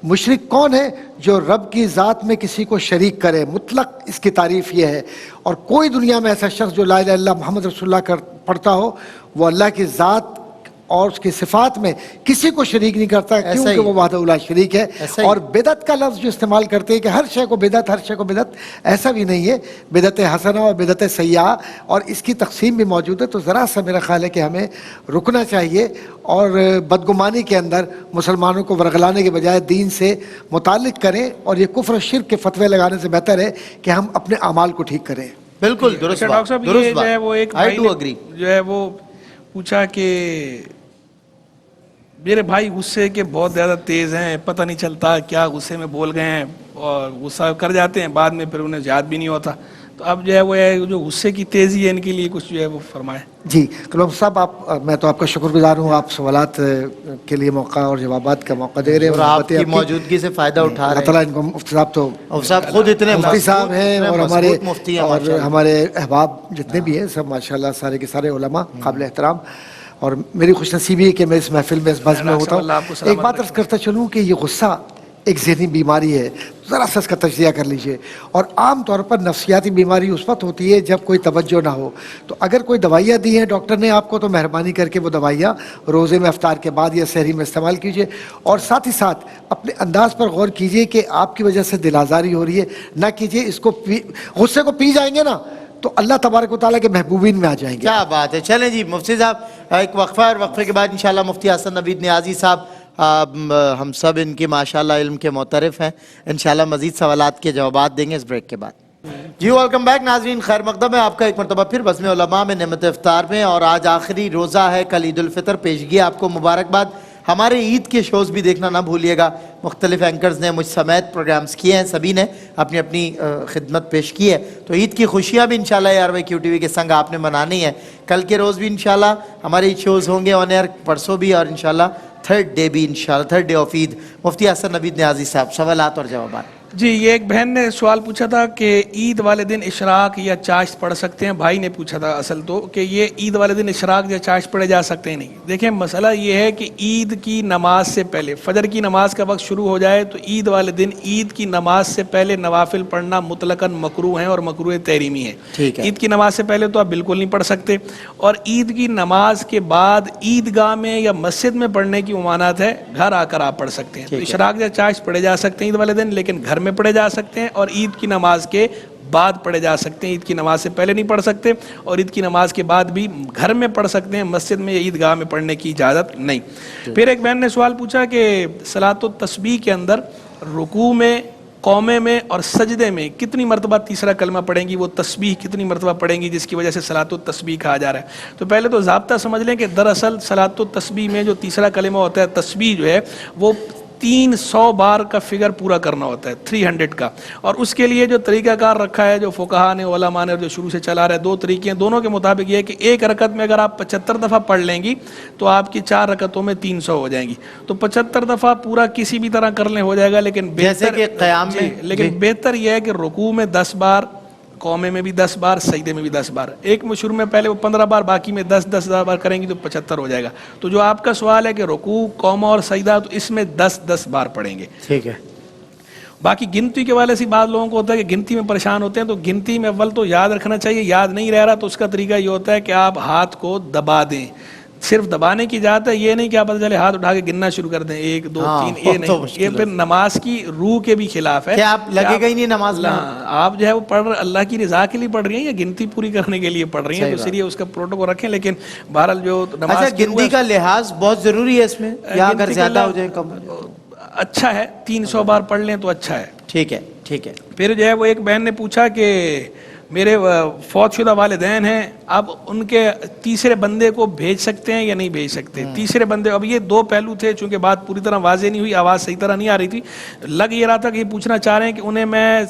R: मुशरिक कौन है? जो रब की ज़ात में किसी को शरीक करे, मुतलक इसकी तारीफ़ ये है। और कोई दुनिया में ऐसा शख्स जो ला इलाहा इल्लल्लाह मुहम्मद रसूलुल्लाह कर पढ़ता हो वो अल्लाह की ज़ात और उसकी सिफात में किसी को शरीक नहीं करता, क्योंकि वो वहदहू ला शरीक है। और बिदअत का लफ्ज़ जो इस्तेमाल करते हैं कि हर शय को बिदअत, हर शय को बिदअत, ऐसा भी नहीं है। बिदअत हसना और बिदअत सय्या और इसकी तकसीम भी मौजूद है। तो ज़रा सा मेरा ख्याल है कि हमें रुकना चाहिए और बदगुमानी के अंदर मुसलमानों को वरगलाने के बजाय दीन से मुताल्लिक़ करें और ये कुफ्र और शिर्क के फतवे लगाने से बेहतर है कि हम अपने अमाल को ठीक करें।
B: बिल्कुल दुरुस्त
C: डॉक्टर साहब ये जो है वो एक
B: आई डू एग्री
C: जो है वो पूछा कि मेरे भाई गुस्से के बहुत ज़्यादा तेज़ हैं, पता नहीं चलता क्या गुस्से में बोल गए हैं और गुस्सा कर जाते हैं, बाद में फिर उन्हें याद भी नहीं होता। तो अब जो है वो जो गुस्से की तेज़ी है इनके लिए कुछ जो है वो फरमाएं।
R: जी कलम साहब, आप मैं तो आपका शुक्रगुजार हूँ, आप सवालात के लिए मौका और जवाबात का मौका दे रहे हैं और आपकी
B: मौजूदगी से फ़ायदा उठा रहे हैं।
R: अल्लाह इनको मुफ्ती साहब तो
B: साहब खुद इतने
R: मुफ्ती साहब हैं और हमारे अहबाब जितने भी हैं सब माशाल्लाह सारे के सारे उलमा काबिल एहतराम। और मेरी खुशनसीबी है कि मैं इस महफिल में इस बज़ में होता हूँ। एक बात अर्ज़ करता चलूँ कि ये गुस्सा एक ज़हनी बीमारी है, ज़रा सा इसका तज्ज़िया कर लीजिए। और आम तौर पर नफ्सियाती बीमारी उस वक्त होती है जब कोई तवज्जो ना हो। तो अगर कोई दवाइयाँ दी हैं डॉक्टर ने आपको तो मेहरबानी करके वो दवाइयाँ रोज़े में इफ्तार के बाद या सहरी में इस्तेमाल कीजिए और साथ ही साथ अपने अंदाज़ पर गौर कीजिए कि आपकी वजह से दिल आज़ारी हो रही है ना कीजिए। इसको गुस्से को पी जाएंगे ना तो अल्लाह तबारक व तआला के महबूबीन में आ जाएंगे।
B: क्या बात है। चलें जी मुफ्ती साहब एक वक्फा और वक्फे के बाद इंशाल्लाह मुफ्ती हसन नवीद नियाज़ी साहब, हम सब इनकी माशाल्लाह इल्म के मोतरफ़ हैं, इंशाल्लाह मज़ीद सवालात के जवाबात देंगे इस ब्रेक के बाद। जी वेलकम बैक नाज़रीन, खैर मक़दम है आपका एक मरतबा फिर बज़्म उलमा में नेमत इफ्तार में। और आज आखिरी रोज़ा है, कल ईद उल फ़ितर, पेशगी आपको मुबारकबाद। हमारे ईद के शोज़ भी देखना ना भूलिएगा, मुख्तलिफ एंकर्स ने मुझ समेत प्रोग्राम्स किए हैं, सभी ने अपनी अपनी खिदमत पेश की है। तो ईद की खुशियाँ भी इंशाल्लाह ARY QTV के संग आपने मनानी है। कल के रोज़ भी इंशाल्लाह हमारे शोज़ होंगे ऑन एयर, परसों भी और इंशाल्लाह थर्ड डे भी इंशाल्लाह, थर्ड डे ऑफ ईद। मुफ्ती हसन नवीद नियाज़ी साहब, सवालात और जवाबात।
C: जी ये एक बहन ने सवाल पूछा था कि ईद वाले दिन इशराक या चाश्त पढ़ सकते हैं। भाई ने पूछा था असल तो कि ये ईद वाले दिन इशराक या चाश्त पढ़े जा सकते हैं नहीं। देखें मसला ये है कि ईद की नमाज से पहले फजर की नमाज का वक्त शुरू हो जाए तो ईद वाले दिन ईद की नमाज से पहले नवाफिल पढ़ना मुतलकन मकरूह है और मकरूह तहरीमी है। ठीक है, ईद की नमाज से पहले तो आप बिल्कुल नहीं पढ़ सकते और ईद की नमाज के बाद ईदगाह में या मस्जिद में पढ़ने की ममानत है, घर आकर आप पढ़ सकते हैं। तो इशराक या चाश्त पढ़े जा सकते हैं ईद वाले दिन, लेकिन घर में पढ़े जा सकते हैं और ईद की नमाज के बाद पढ़े जा सकते हैं। ईद की नमाज से पहले नहीं पढ़ सकते और ईद की नमाज के बाद भी घर में पढ़ सकते हैं, मस्जिद में या ईदगाह में पढ़ने की इजाज़त नहीं। फिर एक बहन ने सवाल पूछा कि सलातो तस्बीह के अंदर रुकू में قومے میں اور سجدے میں کتنی مرتبہ تیسرا کلمہ پڑھیں گی, وہ تسبیح کتنی مرتبہ پڑھیں گی جس کی وجہ سے صلاۃ التسبیح کہا جا رہا ہے. تو پہلے تو ضابطہ سمجھ لیں کہ دراصل صلاۃ التسبیح میں جو تیسرا کلمہ ہوتا ہے تسبیح جو ہے وہ 300 بار کا فگر پورا کرنا ہوتا ہے, 300 کا. اور اس کے لیے جو طریقہ کار رکھا ہے جو فقہا نے علماء نے جو شروع سے چلا رہا ہے, 2 طریقے ہیں, دونوں کے مطابق یہ ہے کہ ایک رکعت میں اگر آپ 75 دفعہ پڑھ لیں گی تو آپ کی 4 رکعتوں میں 300 ہو جائیں گی. تو 75 دفعہ پورا کسی بھی طرح کر لیں ہو جائے گا, لیکن
B: جیسے کہ قیام میں,
C: لیکن بہتر یہ ہے کہ رکوع میں 10 بار, قومے میں بھی 10 بار, سجدے میں بھی 10 بار. ایک میں شروع میں پہلے وہ 15 بار, باقی میں 10 بار کریں گی تو 75 ہو جائے گا. تو جو آپ کا سوال ہے کہ رکوع, قومہ اور سجدہ, تو اس میں 10 بار پڑھیں گے.
B: ٹھیک ہے.
C: باقی گنتی کے والے سے بعض لوگوں کو ہوتا ہے کہ گنتی میں پریشان ہوتے ہیں, تو گنتی میں اول تو یاد رکھنا چاہیے, یاد نہیں رہ رہا تو اس کا طریقہ یہ ہوتا ہے کہ آپ ہاتھ کو دبا دیں. صرف دبانے کی اجازت ہے, یہ نہیں کہ آپ چلے ہاتھ اٹھا کے گننا شروع کر دیں 1 2 3, یہ نہیں, یہ پھر نماز کی روح کے بھی خلاف ہے.
B: کہ آپ لگے گا ہی نہیں نماز میں,
C: آپ جو ہے وہ پڑھ اللہ کی رضا کے لیے پڑھ رہی ہیں یا گنتی پوری کرنے کے لیے پڑھ رہی ہیں, تو اس لیے اس کا پروٹوکول رکھیں. لیکن بہرحال جو نماز
B: گنتی کا لحاظ بہت ضروری ہے اس میں, یا اگر زیادہ ہو جائے کم,
C: اچھا ہے 300 بار پڑھ لیں تو اچھا ہے.
B: ٹھیک ہے, ٹھیک ہے.
C: پھر جو ہے وہ ایک بہن نے پوچھا کہ میرے فوت شدہ والدین ہیں, اب ان کے تیسرے بندے کو بھیج سکتے ہیں یا نہیں بھیج سکتے؟ تیسرے بندے, اب یہ 2 پہلو تھے, چونکہ بات پوری طرح واضح نہیں ہوئی, آواز صحیح طرح نہیں آ رہی تھی, لگ یہ رہا تھا کہ یہ پوچھنا چاہ رہے ہیں کہ انہیں میں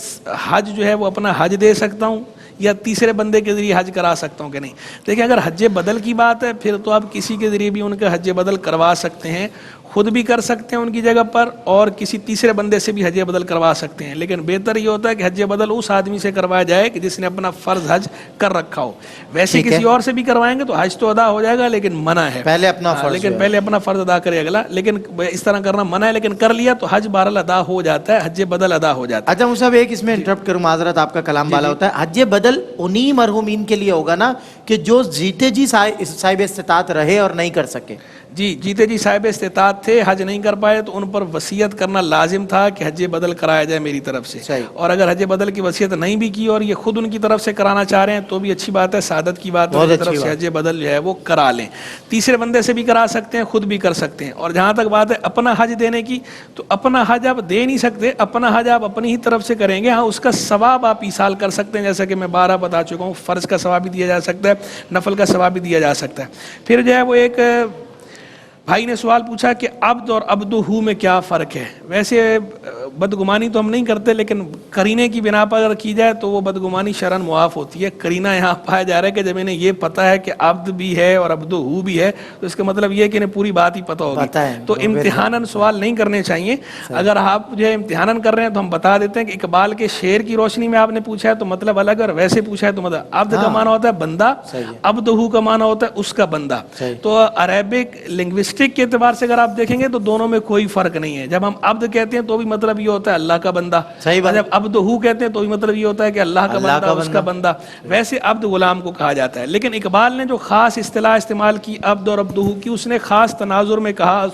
C: حج جو ہے وہ اپنا حج دے سکتا ہوں یا تیسرے بندے کے ذریعے حج کرا سکتا ہوں کہ نہیں. دیکھیں اگر حج بدل کی بات ہے پھر تو آپ کسی کے ذریعے بھی ان کا حج بدل کروا سکتے ہیں, خود بھی کر سکتے ہیں ان کی جگہ پر, اور کسی تیسرے بندے سے بھی حج بدل کروا سکتے ہیں. لیکن بہتر یہ ہوتا ہے کہ حج بدل اس آدمی سے کروایا جائے کہ جس نے اپنا فرض حج کر رکھا ہو. ویسے کسی اور سے بھی کروائیں گے تو حج تو ادا ہو جائے گا, لیکن منع ہے
B: پہلے اپنا فرض,
C: لیکن پہلے اپنا فرض ادا کرے اگلا. لیکن اس طرح کرنا منع ہے, لیکن کر لیا تو حج بہرحال ادا ہو جاتا ہے, حج بدل ادا ہو جاتا ہے.
B: اچھا صاحب ایک اس میں انٹرپٹ کروں, معذرت آپ کا کلام بالا ہوتا ہے. حج بدل انہی مرحومین کے لیے ہوگا نا کہ جو جیتے جی صاحب استطاعت رہے اور نہیں کر سکے؟
C: جی جیتے جی صاحب استطاعت تھے, حج نہیں کر پائے, تو ان پر وصیت کرنا لازم تھا کہ حج بدل کرایا جائے میری طرف سے. اور اگر حج بدل کی وصیت نہیں بھی کی اور یہ خود ان کی طرف سے کرانا چاہ رہے ہیں تو بھی اچھی بات ہے, سعادت کی بات ہے, ان کی طرف سے حج بدل جو ہے وہ کرا لیں. تیسرے بندے سے بھی کرا سکتے ہیں, خود بھی کر سکتے ہیں. اور جہاں تک بات ہے اپنا حج دینے کی, تو اپنا حج آپ دے نہیں سکتے, اپنا حج آپ اپنی ہی طرف سے کریں گے. ہاں اس کا ثواب آپ ایصال کر سکتے ہیں, جیسا کہ میں 12 بتا چکا ہوں, فرض کا ثواب بھی دیا جا سکتا ہے, نفل کا ثواب بھی دیا جا سکتا ہے. پھر جو ہے وہ ایک بھائی نے سوال پوچھا کہ عبد اور عبدہ میں کیا فرق ہے. ویسے بدگمانی تو ہم نہیں کرتے, لیکن قرینے کی بنا پر اگر کی جائے تو وہ بدگمانی شرعاً معاف ہوتی ہے. قرینہ یہاں پایا جا رہا ہے کہ جب انہیں یہ پتہ ہے کہ عبد بھی ہے اور عبدہ بھی ہے, تو اس کا مطلب یہ ہے کہ انہیں پوری بات ہی پتہ ہوگی. تو امتحاناً سوال نہیں کرنے چاہیے. اگر آپ جو ہے امتحاناً کر رہے ہیں تو ہم بتا دیتے ہیں کہ اقبال کے شعر کی روشنی میں آپ نے پوچھا ہے تو مطلب الگ, اور ویسے پوچھا ہے تو مطلب عبد کا معنی ہوتا ہے بندہ, عبدہ کا معنی ہوتا ہے اس کا بندہ. تو عربک لنگوسٹک کے اعتبار سے اگر آپ دیکھیں گے تو دونوں میں کوئی فرق نہیں ہے. جب ہم عبد کہتے ہیں تو بھی مطلب یہ ہوتا ہے اللہ کا بندہ, جب عبدہ کہتے ہیں تو بھی مطلب یہ ہوتا ہے کہ اللہ کا بندہ, اس کا بندہ. ویسے عبد غلام کو کہا جاتا ہے. لیکن اقبال نے جو خاص اصطلاح استعمال کی عبد اور عبدہ کی, اس نے خاص تناظر میں کہا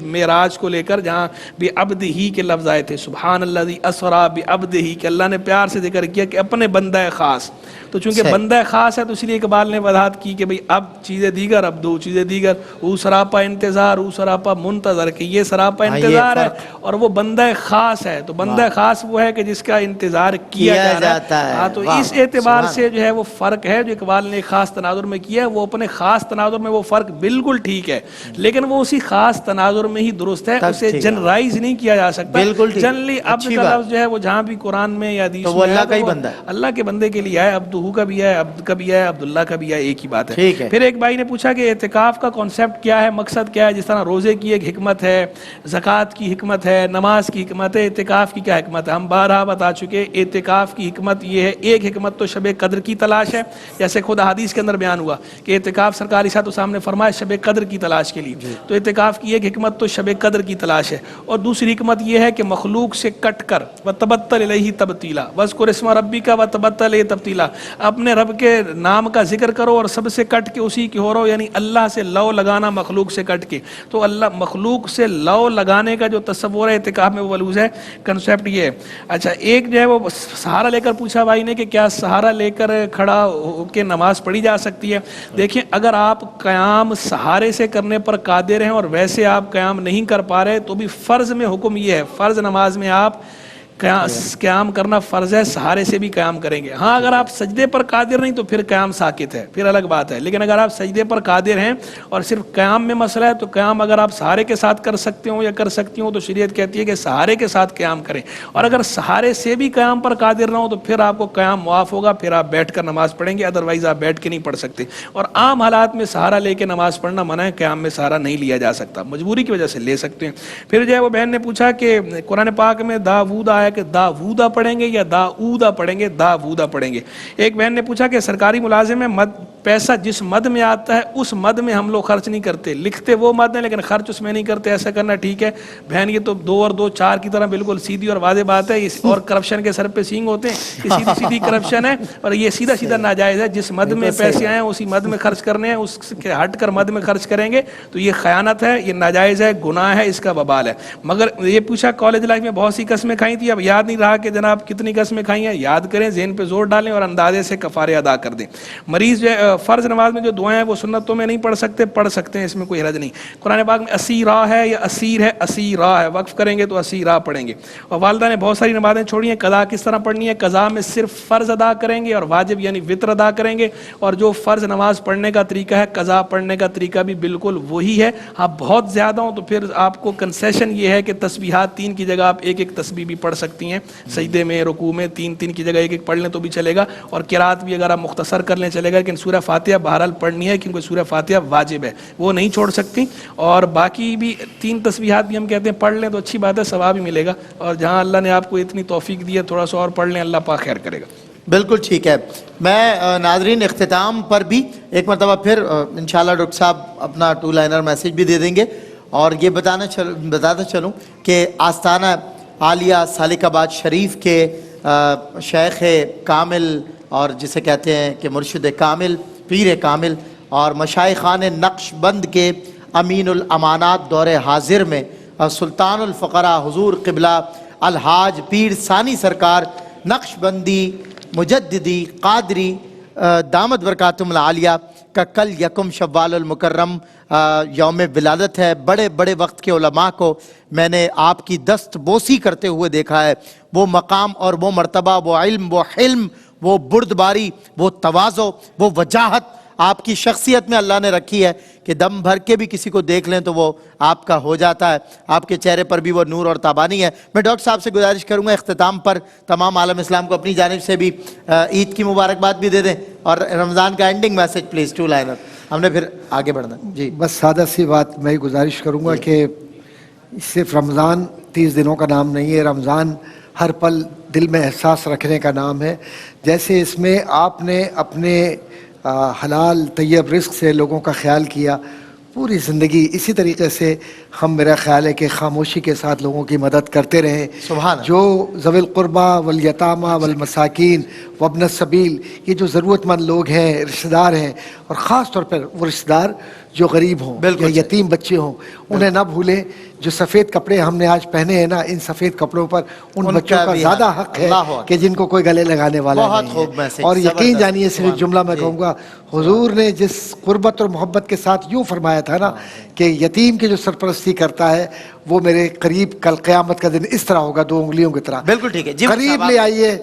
C: معراج کو لے کر, جہاں بعبدہ کے لفظ آئے تھے, سبحان الذی اسری بعبدہ, کہ اللہ نے پیار سے ذکر کیا کہ اپنے بندہ خاص. تو چونکہ بندہ خاص ہے تو اس لیے اقبال نے وضاحت کی کہ بھئی اب چیزیں دیگر, عبدہ چیزیں دیگر, او سراپا انتظار, او سراپا منتظر, کہ یہ سراپا انتظار ہے اور وہ بندہ خاص ہے. تو بندہ خاص وہ ہے کہ جس کا انتظار کیا جاتا ہے. ہاں, تو اس اعتبار سے جو ہے وہ فرق ہے جو اقبال نے خاص تناظر میں کیا ہے. وہ اپنے خاص تناظر میں وہ فرق بالکل ٹھیک ہے, لیکن وہ اسی خاص تناظر میں ہی درست ہے, اسے جنرائز نہیں کیا جا سکتا. جنرلی عبد کا لفظ جو ہے وہ جہاں بھی قرآن میں یا حدیث میں اللہ کا ہی بندہ ہے, اللہ کے بندے کے لیے ہے. عبدہ کا بھی ہے, عبد کا بھی ہے, عبداللہ کا بھی ہے, ایک ہی بات ہے. پھر ایک بھائی نے پوچھا کہ اعتکاف کا کانسیپٹ کیا ہے, مقصد کیا ہے. جس طرح روزے کی ایک حکمت ہے, زکوٰۃ کی حکمت ہے, نماز کی حکمت ہے, اعتکاف کی کیا حکمت ہے. ہم بارہا بتا چکے, اعتکاف کی حکمت یہ ہے, ایک حکمت تو شب قدر کی تلاش ہے, جیسے خود حدیث کے اندر بیان ہوا کہ اعتکاف سرکار علیہ السلام نے فرمایا شب قدر کی تلاش کے لیے. تو اعتکاف کی ایک حکمت تو شب قدر کی تلاش ہے, اور دوسری حکمت یہ ہے کہ مخلوق سے کٹ کر وتبتل الیہ تبتیلا, واذکر اسم ربک وتبتل الیہ تبتیلا, اپنے رب کے نام کا ذکر کرو اور سب سے کٹ کے اسی کی ہو رہو, یعنی اللہ سے لو لگانا مخلوق سے کٹ کے. تو اللہ مخلوق سے لو لگانے کا جو تصور ہے اعتکاف میں وہ ملوث ہے, کنسیپٹ یہ ہے. اچھا ایک جو ہے وہ سہارا لے کر پوچھا بھائی نے کہ کیا سہارا لے کر کھڑا ہو کے نماز پڑھی جا سکتی ہے. دیکھیں اگر آپ قیام سہارے سے کرنے پر قادر ہیں اور ویسے آپ قیام نہیں کر پا رہے تو بھی فرض میں حکم یہ ہے, فرض نماز میں آپ قیام کرنا فرض ہے, سہارے سے بھی قیام کریں گے. ہاں اگر آپ سجدے پر قادر نہیں تو پھر قیام ساکت ہے, پھر الگ بات ہے. لیکن اگر آپ سجدے پر قادر ہیں اور صرف قیام میں مسئلہ ہے تو قیام اگر آپ سہارے کے ساتھ کر سکتے ہوں یا کر سکتی ہوں تو شریعت کہتی ہے کہ سہارے کے ساتھ قیام کریں. اور اگر سہارے سے بھی قیام پر قادر نہ ہو تو پھر آپ کو قیام معاف ہوگا, پھر آپ بیٹھ کر نماز پڑھیں گے, ادروائز آپ بیٹھ کے نہیں پڑھ سکتے. اور عام حالات میں سہارا لے کے نماز پڑھنا منع ہے, قیام میں سہارا نہیں لیا جا سکتا, مجبوری کی وجہ سے لے سکتے ہیں. پھر جو ہے وہ بہن نے پوچھا کہ قرآن پاک میں داوود آیا کہ داوودہ پڑھیں گے یا داؤدہ پڑھیں گے, داوودہ پڑھیں گے. ایک بہن نے پوچھا کہ سرکاری ملازم ہے, پیسہ جس مد میں آتا ہے اس مد میں ہم لوگ خرچ نہیں کرتے, لکھتے وہ مد ہیں لیکن خرچ اس میں نہیں کرتے, ایسا کرنا ٹھیک ہے؟ بہن یہ تو 2 اور 2 4 کی طرح بالکل سیدھی اور واضح بات ہے. اور کرپشن کے سر پہ سینگ ہوتے ہیں, یہ سیدھی سیدھی کرپشن ہے اور یہ سیدھا سیدھا ناجائز ہے. جس مد میں پیسے آئے ہیں اسی مد میں خرچ کرنے ہیں, اس کے ہٹ کر مد میں خرچ کریں گے تو یہ خیانت ہے, یہ ناجائز ہے, گناہ ہے, اس کا وبال ہے. مگر یہ پوچھا کالج لائف میں بہت سی قسمیں کھائی تھی, اب یاد نہیں رہا کہ جناب کتنی قسمیں کھائی ہیں, یاد کریں, ذہن پہ زور ڈالیں اور اندازے سے کفارے ادا کر دیں. مریض جو فرض نماز میں جو دعائیں ہیں وہ سنتوں میں نہیں پڑھ سکتے, پڑھ سکتے ہیں, اس میں کوئی حرج نہیں. قرآن پاک میں اسیرا ہے یا اسیر ہے, اسیرا ہے, وقف کریں گے تو اسیرا پڑھیں گے. اور والدہ نے بہت ساری نمازیں چھوڑی ہیں, قضا کس طرح پڑھنی ہے؟ قضا میں صرف فرض ادا کریں گے اور واجب یعنی وطر ادا کریں گے. اور جو فرض نماز پڑھنے کا طریقہ ہے قضا پڑھنے کا طریقہ بھی بالکل وہی ہے. ہاں بہت زیادہ ہوں تو پھر آپ کو کنسیشن یہ ہے کہ تسبیحات 3 کی جگہ آپ ایک تسبیح بھی پڑھ سکتی ہیں, سجدے میں رکوع میں 3 کی جگہ ایک پڑھ لیں تو بھی چلے گا. اور قرات بھی اگر آپ مختصر کر لیں چلے گا, لیکن سورہ فاتحہ بہرحال پڑھنی ہے کیونکہ سورہ فاتحہ واجب ہے, وہ نہیں چھوڑ سکتی. اور باقی بھی 3 تسبیحات بھی ہم کہتے ہیں پڑھ لیں تو اچھی بات ہے, ثواب بھی ملے گا. اور جہاں اللہ نے آپ کو اتنی توفیق دی ہے تھوڑا سا اور پڑھ لیں, اللہ پاک خیر کرے گا.
B: بالکل ٹھیک ہے. میں ناظرین اختتام پر بھی ایک مرتبہ پھر انشاءاللہ ڈاکٹر صاحب اپنا 2 لائنر میسیج بھی دے دیں گے. اور یہ بتاتا چلوں کہ آستانہ عالیہ سالک آباد شریف کے شیخ کامل اور جسے کہتے ہیں کہ مرشد کامل, پیر کامل اور مشائخان نقش بند کے امین الامانات دور حاضر میں سلطان الفقراء حضور قبلہ الحاج پیر ثانی سرکار نقش بندی مجددی قادری دامت برکاتہم العالیہ کا کل 1 شوال المکرم یوم ولادت ہے. بڑے بڑے وقت کے علماء کو میں نے آپ کی دست بوسی کرتے ہوئے دیکھا ہے. وہ مقام اور وہ مرتبہ, وہ علم, وہ حلم, وہ بردباری, وہ تواضع, وہ وجاہت آپ کی شخصیت میں اللہ نے رکھی ہے کہ دم بھر کے بھی کسی کو دیکھ لیں تو وہ آپ کا ہو جاتا ہے. آپ کے چہرے پر بھی وہ نور اور تابانی ہے. میں ڈاکٹر صاحب سے گزارش کروں گا اختتام پر تمام عالم اسلام کو اپنی جانب سے بھی عید کی مبارکباد بھی دے دیں اور رمضان کا اینڈنگ میسج پلیز 2 لائنر, ہم نے پھر آگے بڑھنا. جی
R: بس سادہ سی بات میں گزارش کروں گا کہ صرف رمضان 30 دنوں کا نام نہیں ہے, رمضان ہر پل دل میں احساس رکھنے کا نام ہے. جیسے اس میں آپ نے اپنے حلال طیب رزق سے لوگوں کا خیال کیا, پوری زندگی اسی طریقے سے ہم, میرا خیال ہے کہ خاموشی کے ساتھ لوگوں کی مدد کرتے رہیں.
B: سبحان
R: جو ذوی القربہ والیتامى والمساکین وابن السبیل, یہ جو ضرورت مند لوگ ہیں, رشتہ دار ہیں, اور خاص طور پر وہ رشتہ دار جو غریب ہوں یا یتیم بچے ہوں, انہیں نہ بھولیں. جو سفید کپڑے ہم نے آج پہنے ہیں نا, ان سفید کپڑوں پر ان بچوں کا زیادہ حق ہے کہ جن کو کوئی گلے لگانے والا نہیں ہے. اور یقین جانیے صرف جملہ میں کہوں گا, حضور نے جس قربت اور محبت کے ساتھ یوں فرمایا تھا نا کہ یتیم کی جو سرپرستی کرتا ہے وہ میرے قریب کل قیامت کا دن اس طرح ہوگا 2 انگلیوں کی طرح.
B: بالکل ٹھیک ہے.
R: قریب لے آئیے,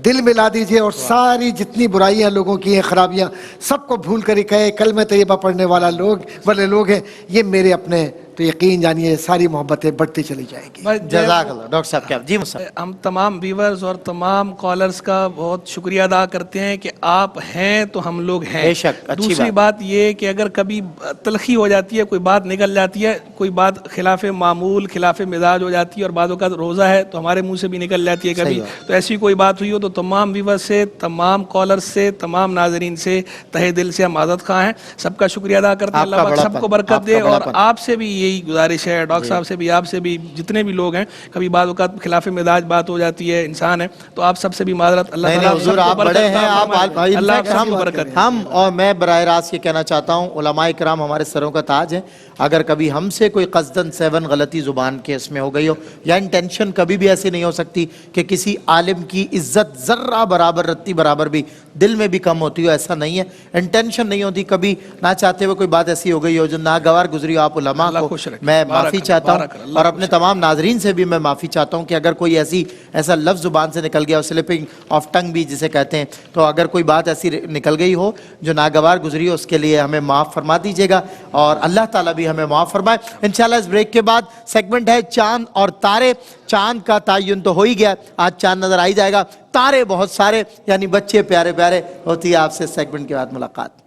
R: دل ملا دیجئے اور ساری جتنی برائیاں لوگوں کی ہیں, خرابیاں, سب کو بھول کر ہی کہے کلمہ طیبہ پڑھنے والے لوگ ہیں یہ میرے اپنے, تو یقین جانیے ساری محبتیں بڑھتی چلی جائیں گی.
B: جزاک اللہ. ڈاکٹر صاحب کیا؟ جی
C: ہم تمام ویورز اور تمام کالرز کا بہت شکریہ ادا کرتے ہیں کہ آپ ہیں تو ہم لوگ ہیں.
B: بے شک.
C: دوسری بات یہ کہ اگر کبھی تلخی ہو جاتی ہے, کوئی بات نکل جاتی ہے, کوئی بات خلاف معمول خلاف مزاج ہو جاتی ہے, اور بعض اوقات روزہ ہے تو ہمارے منہ سے بھی نکل جاتی ہے کبھی, تو ایسی کوئی بات ہوئی ہو تو تمام ویورز سے, تمام کالرز سے, تمام ناظرین سے تہہ دل سے ہم معذرت خواہ ہیں. سب کا شکریہ ادا کرتے ہیں, اللہ پاک سب کو برکت دے. اور آپ سے بھی یہی گزارش ہے, ڈاکٹر صاحب سے بھی, آپ سے بھی, جتنے بھی لوگ ہیں, کبھی بعض اوقات خلاف مزاج بات ہو جاتی ہے, انسان ہے, تو آپ سب سے بھی معذرت. اللہ تعالیٰ
B: حضور آپ بڑے ہیں,
C: اللہ سب کو برکت.
B: ہم اور میں براہ راست یہ کہنا چاہتا ہوں, علماء کرام ہمارے سروں کا تاج ہیں. اگر کبھی ہم سے کوئی قصداً 7 غلطی زبان کے اس میں ہو گئی ہو, یا انٹینشن کبھی بھی ایسی نہیں ہو سکتی کہ کسی عالم کی عزت ذرہ برابر رتی برابر بھی دل میں بھی کم ہوتی ہو, ایسا نہیں ہے. انٹینشن نہیں ہوتی, کبھی نہ چاہتے ہوئے کوئی بات ایسی ہو گئی ہو جو ناگوار گزری ہو آپ علماء کو, मैं माफ़ी चाहता हूँ और अपने तमाम नाजरीन से भी मैं माफ़ी चाहता हूँ कि अगर कोई ऐसा लफ्ज़ ज़ुबान से निकल गया, स्लिपिंग ऑफ टंग भी जिसे कहते हैं, तो अगर कोई बात ऐसी निकल गई हो जो नागवार गुजरी हो, उसके लिए हमें माफ़ फरमा दीजिएगा और अल्लाह ताला भी हमें माफ़ फरमाए। इंशाल्लाह इस ब्रेक के बाद सेगमेंट है चांद और तारे। चांद का तायुन तो हो ही गया, आज चांद नजर आ ही जाएगा, तारे बहुत सारे यानी बच्चे प्यारे प्यारे। होती है आपसे सेगमेंट के बाद मुलाकात।